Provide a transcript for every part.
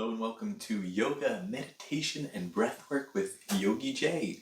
Hello and welcome to Yoga, Meditation, and Breathwork with Yogi J.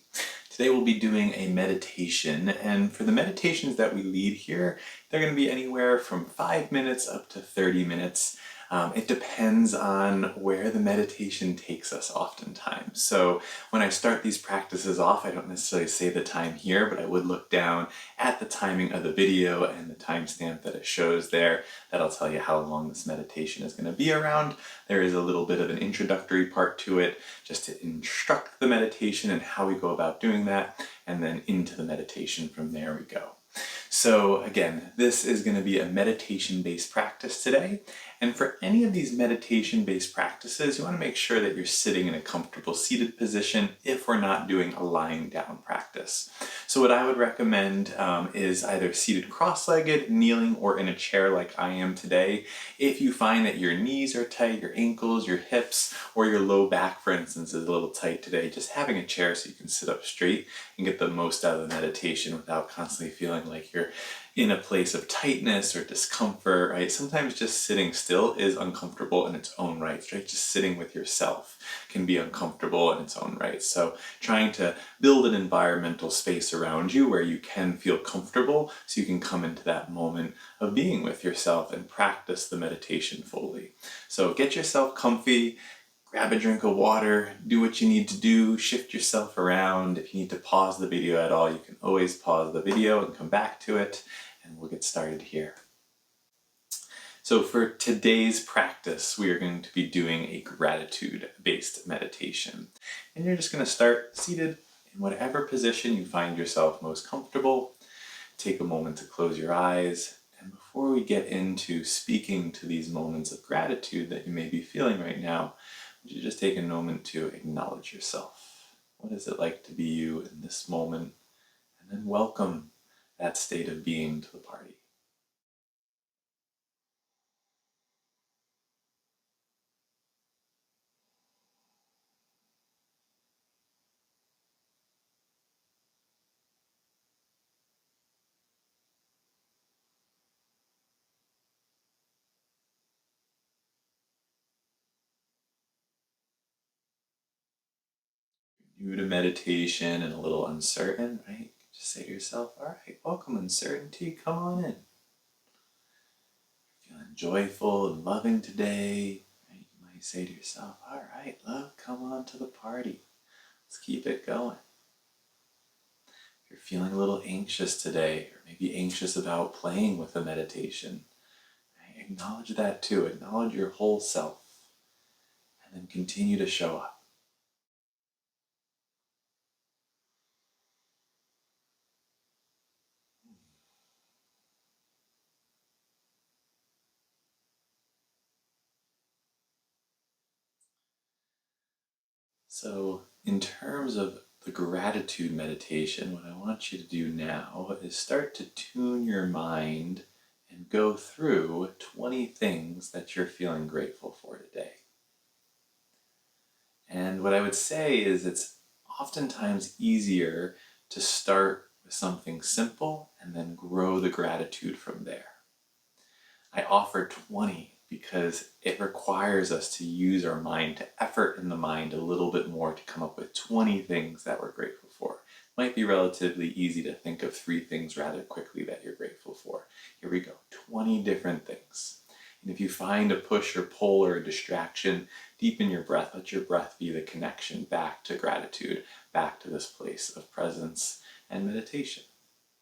Today we'll be doing a meditation, and for the meditations that we lead here, they're going to be anywhere from 5 minutes up to 30 minutes. It depends on where the meditation takes us oftentimes. So when I start these practices off, I don't necessarily say the time here, but I would look down at the timing of the video and the timestamp that it shows there. That'll tell you how long this meditation is going to be around. There is a little bit of an introductory part to it, just to instruct the meditation and how we go about doing that, and then into the meditation from there we go. So again, this is going to be a meditation-based practice today. And for any of these meditation-based practices, you want to make sure that you're sitting in a comfortable seated position if we're not doing a lying down practice. So what I would recommend is either seated cross-legged, kneeling, or in a chair like I am today. If you find that your knees are tight, your ankles, your hips, or your low back, for instance, is a little tight today, just having a chair so you can sit up straight and get the most out of the meditation without constantly feeling like you're in a place of tightness or discomfort, right? Sometimes just sitting still is uncomfortable in its own right, right? Just sitting with yourself can be uncomfortable in its own right. So trying to build an environmental space around you where you can feel comfortable so you can come into that moment of being with yourself and practice the meditation fully. So get yourself comfy, grab a drink of water, do what you need to do, shift yourself around. If you need to pause the video at all, you can always pause the video and come back to it, and we'll get started here. So for today's practice, we are going to be doing a gratitude-based meditation. And you're just going to start seated in whatever position you find yourself most comfortable. Take a moment to close your eyes. And before we get into speaking to these moments of gratitude that you may be feeling right now, would you just take a moment to acknowledge yourself? What is it like to be you in this moment? And then welcome that state of being to the party. New to meditation and a little uncertain, right? Just say to yourself, all right, welcome uncertainty, come on in. Feeling joyful and loving today, right? You might say to yourself, all right, love, come on to the party. Let's keep it going. If you're feeling a little anxious today, or maybe anxious about playing with the meditation, right? Acknowledge that too. Acknowledge your whole self, and then continue to show up. So, in terms of the gratitude meditation, what I want you to do now is start to tune your mind and go through 20 things that you're feeling grateful for today. And what I would say is it's oftentimes easier to start with something simple and then grow the gratitude from there. I offer 20 because it requires us to use our mind, to effort in the mind a little bit more to come up with 20 things that we're grateful for. It might be relatively easy to think of 3 things rather quickly that you're grateful for. Here we go, 20 different things. And if you find a push or pull or a distraction, deepen your breath. Let your breath be the connection back to gratitude, back to this place of presence and meditation.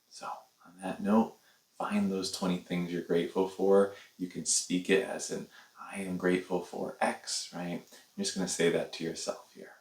So on that note, find those 20 things you're grateful for. You can speak it as an, I am grateful for X, right? You're just going to say that to yourself here.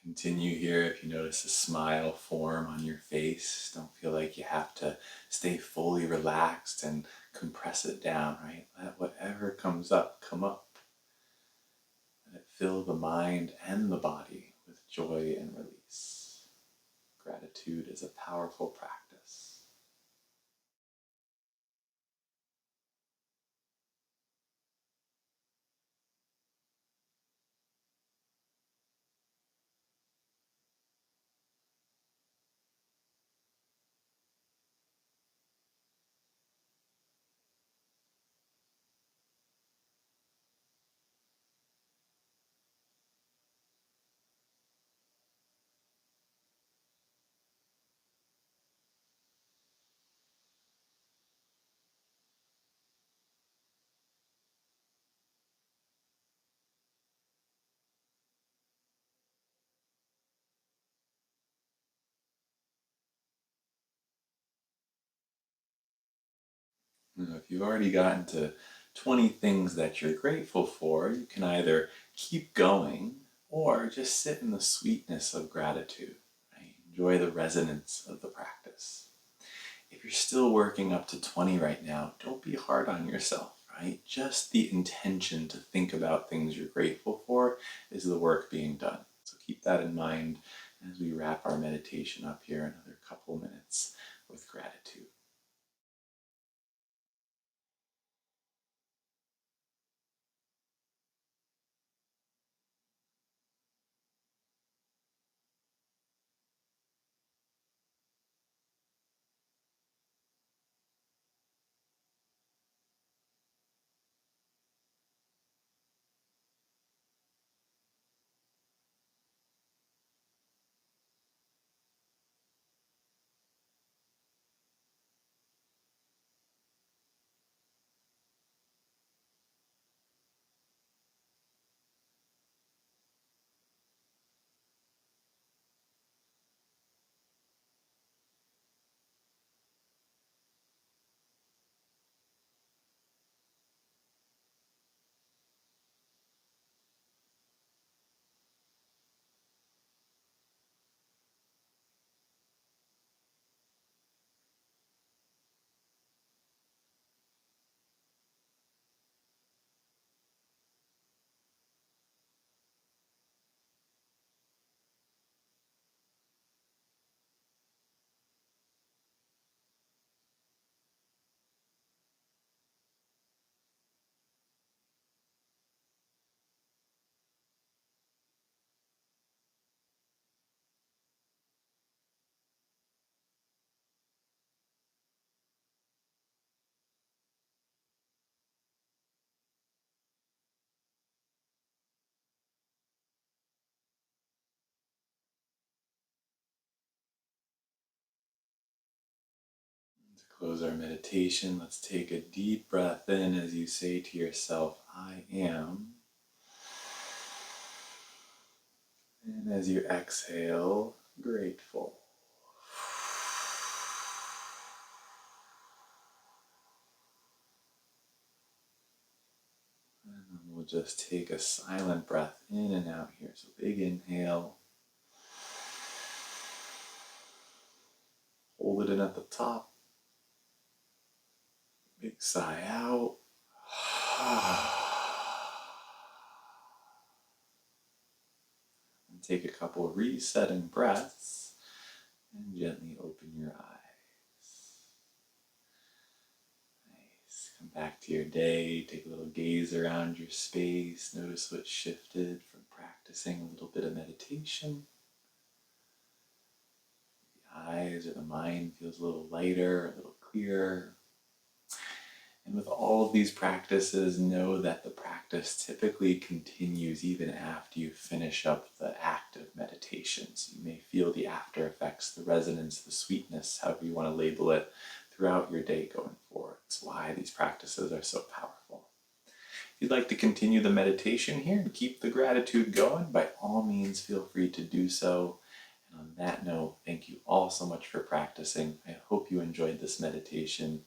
Continue here if you notice a smile form on your face. Don't feel like you have to stay fully relaxed and compress it down, right? Let whatever comes up come up. Let it fill the mind and the body with joy and release. Gratitude is a powerful practice. Now, if you've already gotten to 20 things that you're grateful for, you can either keep going or just sit in the sweetness of gratitude. Right? Enjoy the resonance of the practice. If you're still working up to 20 right now, don't be hard on yourself, right? Just the intention to think about things you're grateful for is the work being done. So keep that in mind as we wrap our meditation up here another couple minutes with gratitude. To close our meditation, let's take a deep breath in as you say to yourself, I am. And as you exhale, grateful. And we'll just take a silent breath in and out here. So big inhale. Hold it in at the top. Big sigh out. And take a couple resetting breaths and gently open your eyes. Nice. Come back to your day. Take a little gaze around your space. Notice what shifted from practicing a little bit of meditation. The eyes or the mind feels a little lighter, a little clearer. And with all of these practices, know that the practice typically continues even after you finish up the act of meditation. So you may feel the after effects, the resonance, the sweetness, however you want to label it, throughout your day going forward. It's why these practices are so powerful. If you'd like to continue the meditation here and keep the gratitude going, by all means feel free to do so. And on that note, thank you all so much for practicing. I hope you enjoyed this meditation.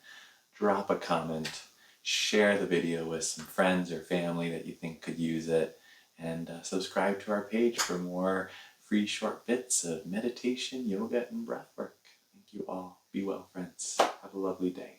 Drop a comment, share the video with some friends or family that you think could use it, and subscribe to our page for more free short bits of meditation, yoga, and breath work. Thank you all. Be well, friends. Have a lovely day.